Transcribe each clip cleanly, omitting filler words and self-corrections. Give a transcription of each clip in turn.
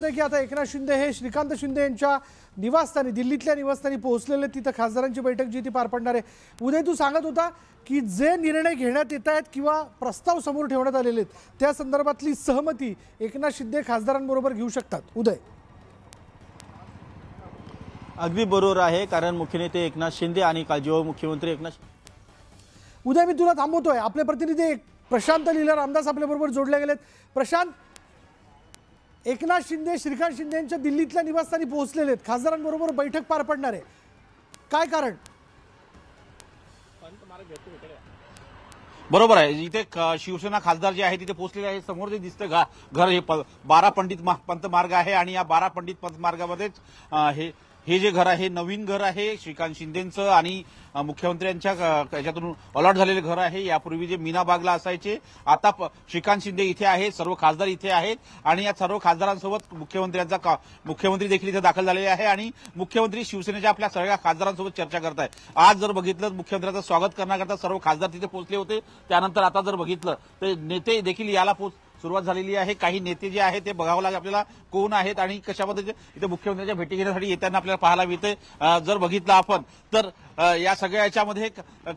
की आता एकनाथ शिंदे हे श्रीकांत शिंदे यांच्या निवासस्थानी दिल्लीतल्या निवासस्थानी पोहोचलेले, तिथं खासदारांची बैठक जी ती पार पडणार आहे। उदय, तू सांगत होता की जे निर्णय घेण्यात येत आहेत किंवा प्रस्ताव समोर ठेवण्यात आलेले आहेत त्या संदर्भातली सहमती एकनाथ शिंदे खासदारांबरोबर घेऊ शकतात। उदय, अगदी बरोबर आहे, कारण मुख्य नेते एकनाथ शिंदे आणि जेव्हा मुख्यमंत्री उदय, मी तुला थांबवतोय। आपले प्रतिनिधी प्रशांत लीला रामदास आपल्याबरोबर जोडले गेलेत। प्रशांत, एकनाथ शिंदे श्रीकांत शिंदे यांच्या दिल्लीतल्या निवासस्थानी पोहोचलेले आहेत, खासदारांबरोबर बैठक पार पडणार आहे, काय कारण? बरोबर आहे, इथे शिवसेना खासदार जे आहे तिथे पोहोचलेले आहे। समोर जे दिसतं घर हे 12 पंडित पंत मार्ग आहे आणि या 12 पंडित पंत मार्गामध्येच हे जे घर आहे नवीन घर आहे श्रीकांत शिंदेंचं आणि मुख्यमंत्र्यांच्या याच्यातून अलॉट झालेले घर आहे। यापूर्वी जे मीना बागला असायचे, आता श्रीकांत शिंदे इथे आहे, सर्व खासदार इथे आहेत आणि या सर्व खासदारांसोबत मुख्यमंत्री देखील इथे दाखल झालेले आहे आणि मुख्यमंत्री शिवसेनेच्या आपल्या सगळ्या खासदारांसोबत चर्चा करत आहे। आज जर बघितलं मुख्यमंत्र्यांचं स्वागत करण्याकरता सर्व खासदार तिथे पोहोचले होते, त्यानंतर आता जर बघितलं तर नेते देखील याला सुरुवात झालेली आहे। काही नेते जे आहेत ते बघावं लागेल आपल्याला कोण आहेत आणि कशा पद्धतीने इथे मुख्यमंत्र्यांच्या भेटी घेण्यासाठी येताना आपल्याला पाहायला मिळते। जर बघितलं आपण तर या सगळ्या याच्यामध्ये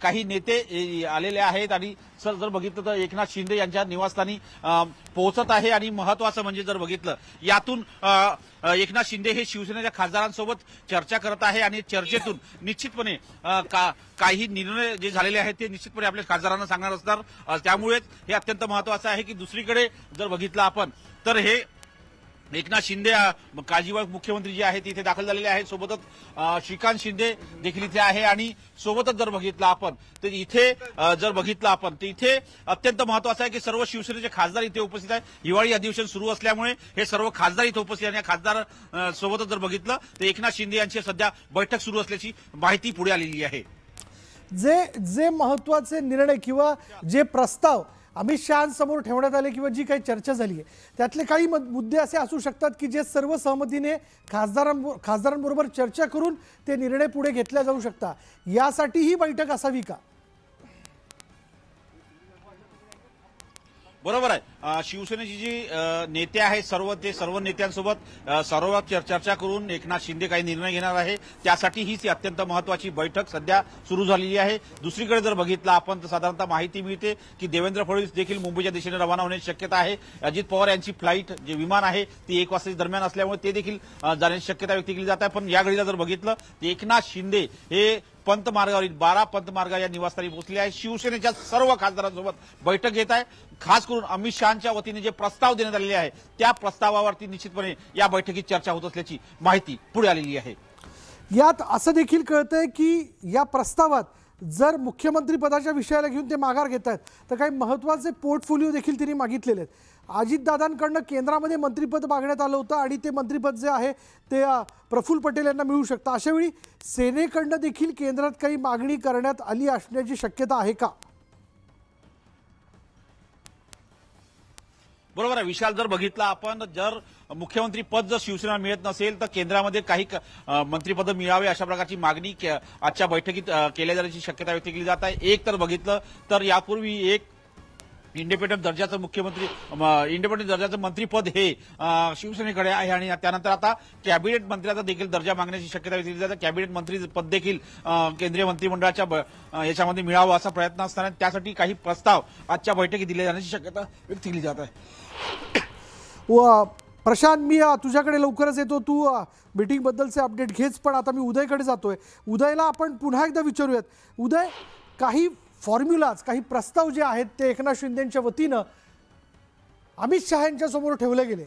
काही नेते आलेले आहेत आणि जर बघितलं तर एकनाथ शिंदे यांच्या निवासस्थानी पोहोचत आहे आणि महत्वाचं म्हणजे जर बघितलं यातून एकनाथ शिंदे हे शिवसेनेच्या खासदारांसोबत चर्चा करत आहे आणि चर्चेतून निश्चितपणे काही निर्णय जे झालेले आहेत ते निश्चितपणे आपल्या खासदारांना सांगणार असणार। त्यामुळेच हे अत्यंत महत्वाचं आहे की दुसरीकडे जर बघितलं आपण तर हे एकनाथ शिंदे काळजीवाहक मुख्यमंत्री जे आहेत तिथे दाखल झालेले आहेत, सोबतच श्रीकांत शिंदे देखील इथे आहे आणि सोबतच जर बघितलं आपण तर इथे इथे अत्यंत महत्वाचं आहे की सर्व शिवसेनेचे खासदार इथे उपस्थित आहेत। हिवाळी अधिवेशन सुरू असल्यामुळे हे सर्व खासदार इथे उपस्थित आहेत। खासदार सोबतच जर बघितलं तर एकनाथ शिंदे यांची सध्या बैठक सुरू असल्याची माहिती पुढे आलेली आहे। जे महत्वाचे निर्णय किंवा जे प्रस्ताव अमित शहांसमोर ठेवण्यात आले किंवा जी काही चर्चा झाली आहे त्यातले काही मुद्दे असे असू शकतात की जे सर्व सहमतीने खासदारांबरोबर चर्चा करून ते निर्णय पुढे घेतले जाऊ शकतात। यासाठी ही बैठक असावी का? बरोबर आहे, शिवसेनेची जी नेते आहेत सर्व नेत्यांसोबत सर्व चर्चा करून एकनाथ शिंदे काही निर्णय घेणार आहे, त्यासाठी हीच अत्यंत महत्वाची बैठक सध्या सुरू झालेली आहे। दुसरीकडे जर बघितलं आपण तर साधारणतः माहिती मिळते की देवेंद्र फडणवीस देखील मुंबईच्या दिशेने रवाना होण्याची शक्यता आहे। अजित पवार यांची फ्लाईट जे विमान आहे ती 1 वाजता दरम्यान असल्यामुळे ते देखील जाण्याची शक्यता व्यक्त केली जात आहे। पण या घडीला जर बघितलं तर एकनाथ शिंदे हे पंत मार्गावरील 12 पंत मार्ग या निवासस्थानी पोहोचले आहे। शिवसेनेच्या सर्व खासदारांसोबत बैठक घेत आहे। खास करून अमित शहांच्या वतीने जे प्रस्ताव देण्यात आलेले आहे त्या प्रस्तावावरती निश्चितपणे या बैठकीत चर्चा होत असल्याची माहिती पुढे आलेली आहे। यात असं देखील कळतंय की या प्रस्तावात जर मुख्यमंत्री पदाच्या विषयाला घेऊन ते माघार घेत आहेत तर काही महत्त्वाचे पोर्टफोलिओ देखील त्यांनी मागितलेले आहेत। अजितदादांकडनं केंद्रामध्ये मंत्रिपद मागण्यात आलं होतं आणि ते मंत्रिपद जे आहे ते प्रफुल्ल पटेल यांना मिळू शकतं। अशावेळी सेनेकडनं देखील केंद्रात काही मागणी करण्यात आली असण्याची शक्यता आहे का? बरोबर आहे विशाल, जर बघितलं आपण जर मुख्यमंत्री पद जर शिवसेना मिळत नसेल तर केंद्रामध्ये काही मंत्रिपद मिळावे अशा प्रकारची मागणी आजच्या बैठकीत केल्या जाण्याची शक्यता व्यक्त केली जात आहे। एक तर बघितलं तर यापूर्वी एक इंडिपेंडंट दर्जाचं मंत्रीपद हे शिवसेनेकडे आहे आणि त्यानंतर आता कॅबिनेट मंत्र्याचा देखील दर्जा मागण्याची शक्यता व्यक्त केली जाते। कॅबिनेट मंत्री पद देखील केंद्रीय मंत्रिमंडळाच्या याच्यामध्ये मिळावं असा प्रयत्न असताना त्यासाठी काही प्रस्ताव आजच्या बैठकीत दिले जाण्याची शक्यता व्यक्त केली जात आहे। प्रशांत, मी तुझ्याकडे लवकरच येतो, तू मीटिंग बद्दलचे अपडेट घेच, पण आता मी उदयकडे जातोय। उदयला आपण पुन्हा एकदा विचारूयात। उदय, काही फॉर्म्युलाज काही प्रस्ताव जे आहेत ते एकनाथ शिंदेंच्या वतीनं अमित शहा यांच्या समोर ठेवले गेले,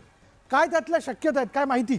काय त्यातल्या शक्यता आहेत, काय माहिती?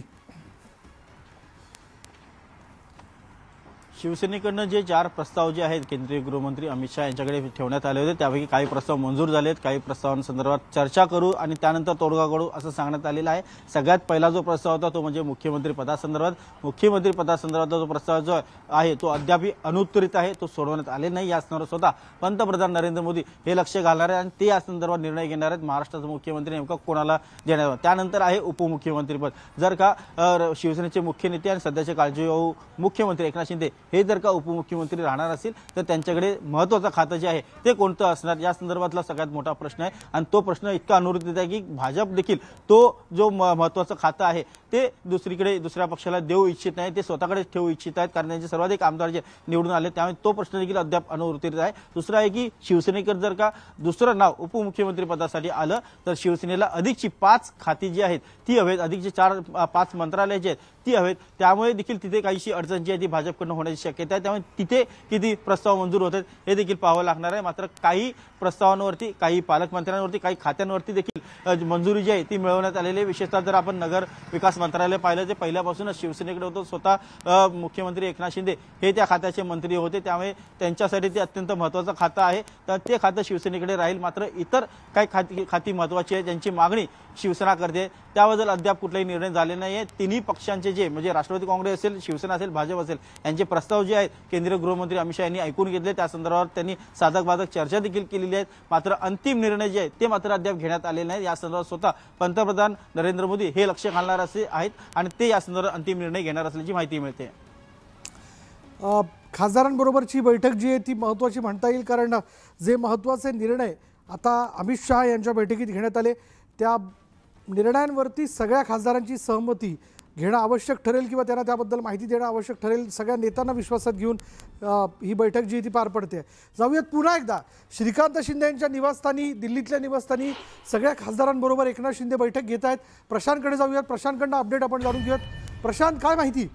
शिवसेनेकडनं जे 4 प्रस्ताव जे आहेत केंद्रीय गृहमंत्री अमित शहा यांच्याकडे ठेवण्यात आले होते त्यापैकी काही प्रस्ताव मंजूर झालेत, काही प्रस्तावांसंदर्भात चर्चा करू आणि त्यानंतर तोडगा काढू असं सांगण्यात आलेलं आहे। सगळ्यात पहिला जो प्रस्ताव होता तो म्हणजे मुख्यमंत्री पदासंदर्भात जो प्रस्ताव जो आहे तो अद्याप अनुत्तरित आहे, तो सोडवण्यात आले नाही। या संदर्भात स्वतः पंतप्रधान नरेंद्र मोदी हे लक्ष घालणार आहेत आणि ते या संदर्भात निर्णय घेणार आहेत महाराष्ट्राचा मुख्यमंत्री नेमका कोणाला देणार। त्यानंतर आहे उपमुख्यमंत्रीपद। जर का शिवसेनेचे मुख्य नेते आणि सध्याचे काळजीवाहू मुख्यमंत्री एकनाथ शिंदे हे जर का उपमुख्यमंत्री राहणार असेल तर त्यांच्याकडे महत्त्वाचं खातं जे आहे ते कोणतं असणार, या संदर्भातला सगळ्यात मोठा प्रश्न आहे. आणि तो प्रश्न इतका अनुरूपित आहे की भाजप देखील तो जो महत्त्वाचं खातं आहे ते दुसऱ्या पक्षाला देऊ इच्छित नाही, ते स्वतःकडेच ठेवू इच्छित आहेत, कारण त्यांचे सर्वाधिक आमदार जे निवडून आले त्यामुळे तो प्रश्न देखील अद्याप अनुत्तरित आहे. दुसरा आहे की शिवसेनेकर जर का दुसरं नाव उपमुख्यमंत्री पदासाठी आलं तर शिवसेनेला अधिकची 5 खाती जी आहेत ती हवेत, अधिकची 4-5 मंत्रालय जे आहेत ती हवेत. त्यामुळे देखील तिथे काहीशी अडचण जी आहे ती भाजपकडून होण्याची शक्यता आहे. त्यामुळे तिथे किती प्रस्ताव मंजूर होतात हे देखील पाहावं लागणार आहे. मात्र काही प्रस्तावांवरती, काही पालकमंत्र्यांवरती, काही खात्यांवरती देखील मंजुरी जी आहे ती मिळवण्यात आलेली आहे. विशेषतः जर आपण नगर विकास मंत्रालय पाहिलं ते पहिल्यापासूनच शिवसेनेकडे होतं. स्वतः मुख्यमंत्री एकनाथ शिंदे हे त्या खात्याचे मंत्री होते, त्यामुळे त्यांच्यासाठी ते अत्यंत महत्त्वाचं खातं आहे. तर ते खातं शिवसेनेकडे राहील. मात्र इतर काही खाती महत्त्वाची आहे ज्यांची मागणी शिवसेना करते त्याबद्दल अद्याप कुठलाही निर्णय झाले नाही आहे. तिन्ही पक्षांचे जे म्हणजे राष्ट्रवादी काँग्रेस असेल, शिवसेना असेल, भाजप असेल यांचे प्रस्ताव जे आहेत केंद्रीय गृहमंत्री अमित शहा यांनी ऐकून घेतले. त्या संदर्भात त्यांनी साधक बाधक चर्चा देखील केलेली आहे. मात्र अंतिम निर्णय जे आहेत ते मात्र अद्याप घेण्यात आलेले नाहीत. या संदर्भात स्वतः पंतप्रधान नरेंद्र मोदी हे लक्ष घालणार असे आहेत आणि ते या संदर्भात अंतिम निर्णय घेणार असल्याची माहिती मिळते. खासदारांबरोबरची बैठक जी आहे ती महत्त्वाची म्हणता येईल, कारण जे महत्त्वाचे निर्णय आता अमित शहा यांच्या बैठकीत घेण्यात आले त्या निर्णयांवरती सगळ्या खासदारांची सहमती घेणं आवश्यक ठरेल किंवा त्यांना त्याबद्दल माहिती देणं आवश्यक ठरेल. सगळ्या नेत्यांना विश्वासात घेऊन ही बैठक जी ती पार पडते. जाऊयात पुन्हा एकदा श्रीकांत शिंदे यांच्या निवासस्थानी, दिल्लीतल्या निवासस्थानी सगळ्या खासदारांबरोबर एकनाथ शिंदे बैठक घेत आहेत. प्रशांतकडे जाऊयात, प्रशांतकडनं अपडेट आपण जाणून घेऊयात. प्रशांत, काय माहिती?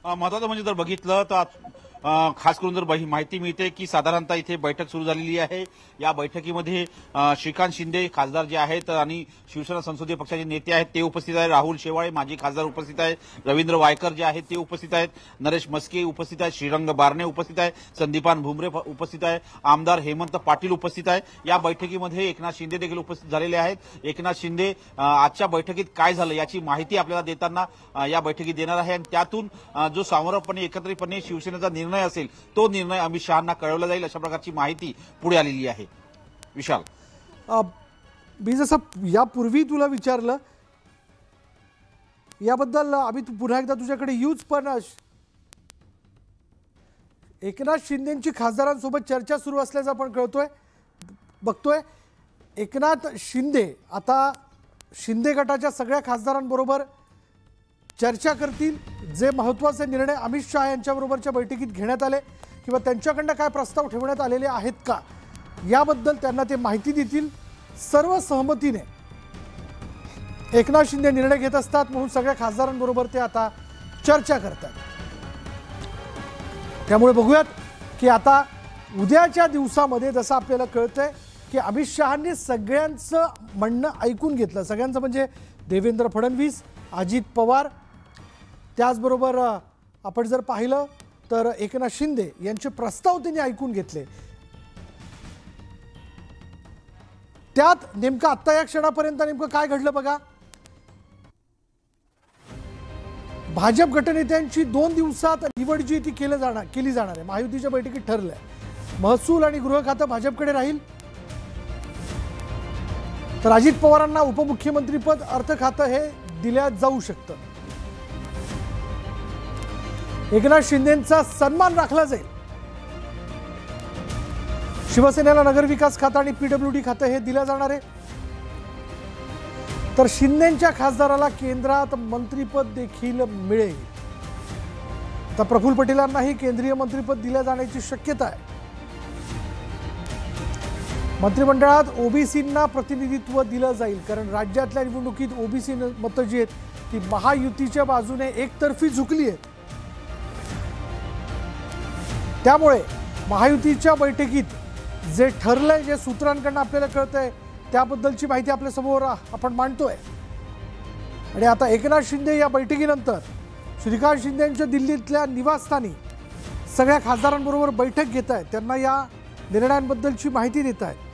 महत्त्वाचं म्हणजे जर बघितलं तर खास करून जर माहिती मिळते की साधारणतः इथे बैठक सुरू झालेली आहे. या बैठकीमध्ये श्रीकांत शिंदे खासदार जे आहेत आणि शिवसेना संसदीय पक्षाचे नेते आहेत ते उपस्थित आहेत. राहुल शेवाळे माजी खासदार उपस्थित आहेत. रवींद्र वायकर जे आहेत ते उपस्थित आहेत. नरेश मस्के उपस्थित आहेत. श्रीरंग बारणे उपस्थित आहे. संदीपान भुमरे उपस्थित आहे. आमदार हेमंत पाटील उपस्थित आहे. या बैठकीमध्ये एकनाथ शिंदे देखील उपस्थित झालेले आहेत. एकनाथ शिंदे आजच्या बैठकीत काय झालं याची माहिती आपल्याला देताना या बैठकीत देणार आहे आणि त्यातून जो सामोरपणे एकत्रितपणे शिवसेनेचा निर्णय असेल तो निर्णय अमित शहांना कळवला जाईल अशा प्रकारची माहिती पुढे आलेली आहे. विशाल, मी जसं यापूर्वी तुला विचारलं याबद्दल आम्ही पुन्हा एकदा तुझ्याकडे येऊच, पण एकनाथ शिंदेंची खासदारांसोबत चर्चा सुरू असल्याचं आपण बघतोय. एकनाथ शिंदे आता शिंदे गटाच्या सगळ्या खासदारांबरोबर चर्चा करतील. जे महत्त्वाचे निर्णय अमित शहा यांच्याबरोबरच्या बैठकीत घेण्यात आले किंवा त्यांच्याकडनं काय प्रस्ताव ठेवण्यात आलेले आहेत का याबद्दल त्यांना ते माहिती देतील. सर्व सहमतीने एकनाथ शिंदे निर्णय घेत असतात म्हणून सगळ्या खासदारांबरोबर ते आता चर्चा करतात. त्यामुळे बघूयात की आता उद्याच्या दिवसामध्ये जसं आपल्याला कळतंय की अमित शहांनी सगळ्यांचं म्हणणं ऐकून घेतलं. सगळ्यांचं म्हणजे देवेंद्र फडणवीस, अजित पवार, त्याचबरोबर आपण जर पाहिलं तर एकनाथ शिंदे यांचे प्रस्ताव त्यांनी ऐकून घेतले. त्यात नेमकं आत्ता या क्षणापर्यंत नेमकं काय घडलं बघा. भाजप गटनेत्यांची 2 दिवसात निवड जी ती केली जाणार आहे. महायुतीच्या बैठकीत ठरलंय महसूल आणि गृह खातं भाजपकडे राहील, तर अजित पवारांना उपमुख्यमंत्रीपद, अर्थ खातं हे दिल्या जाऊ शकतं. एकनाथ शिंदेंचा सन्मान राखला जाईल. शिवसेनेला नगरविकास खातं आणि पीडब्ल्यूडी खातं हे दिलं जाणार आहे. तर शिंदेंच्या खासदाराला केंद्रात मंत्रीपद देखील मिळेल. तर प्रफुल्ल पटेलांनाही केंद्रीय मंत्रीपद दिलं जाण्याची शक्यता आहे. मंत्रिमंडळात ओबीसींना प्रतिनिधित्व दिलं जाईल, कारण राज्यातल्या निवडणुकीत ओबीसी मतं जी आहेत ती महायुतीच्या बाजूने एकतर्फी झुकली आहेत. त्यामुळे महायुतीच्या बैठकीत जे ठरलंय, जे सूत्रांकडून आपल्याला कळतंय त्याबद्दलची माहिती आपल्या समोर आपण मांडतोय. आणि आता एकनाथ शिंदे या बैठकीनंतर श्रीकांत शिंदेंच्या दिल्लीतल्या निवासस्थानी सगळ्या खासदारांबरोबर बैठक घेत आहेत. त्यांना या निर्णयांबद्दलची माहिती देत आहेत.